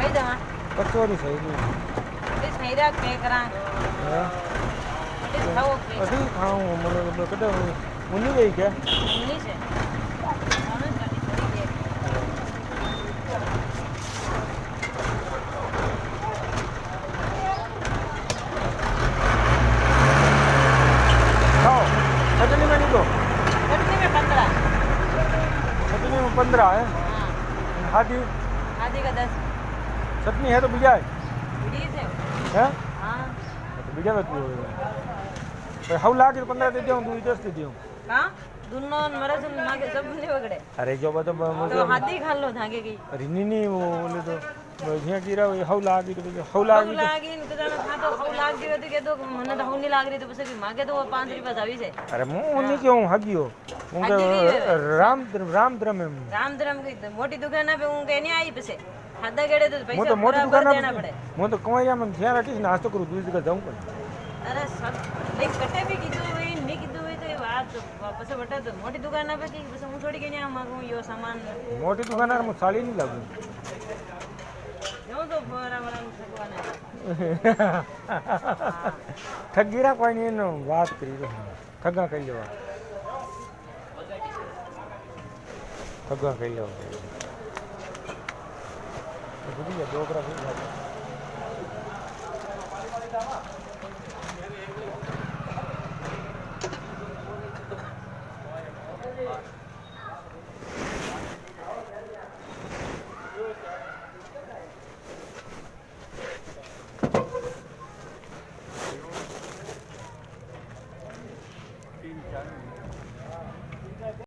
सही दवा कचौरी सही नहीं इस हैरा पे करा है इस खाओ पे अभी खाऊं मतलब कटे उन्हीं गई क्या उन्हीं से और गाड़ी थोड़ी है खाओ चटनी में नहीं दो चटनी में 15 चटनी में 15 है हाँ हाथी आधी का 10 चटनी है तो बिजा है 20 है हैं हाँ तो बिजा में तू हाउ लागे 15 दे दूं तू 10 दे दूं कहाँ दोनों मरस मागे सब नहीं बगड़े अरे जो बता तो हाथी खा लो धागे की अरे नहीं वो बोले तो भैया गिरा हाउ लागी तो हाउ हऊ लागी लागी इनके जाना था तो हऊ लाग गई तो के तो मन तो हऊ नहीं लाग रही तो बस भी मागे तो वो 5 रुपया जावी से अरे मुंह नहीं क्यों हगियो उनके राम द्रम है राम धर्म की मोटी दुकान पे उनके नहीं आई पसे खादा गेड़े तो मैं पैसा तो मोटी बराबर दुकान देना पड़े मैं तो कमाया में ध्यान रखीस नाश्तो करूं दूसरी जगह जाऊं पर अरे सब देख कटे भी कीधु भाई नहीं कीधु भाई तो ये बात वापस बटा तो मोटी दुकान पे की बस हूं छोड़ी के नहीं मांगू यो सामान मोटी दुकान में साली नहीं लागू जो तो बराबर भगवान है ठगीरा कोई नहीं नो बात करी तो ठगा कही लो ठगा कही लो बुझी डोकरा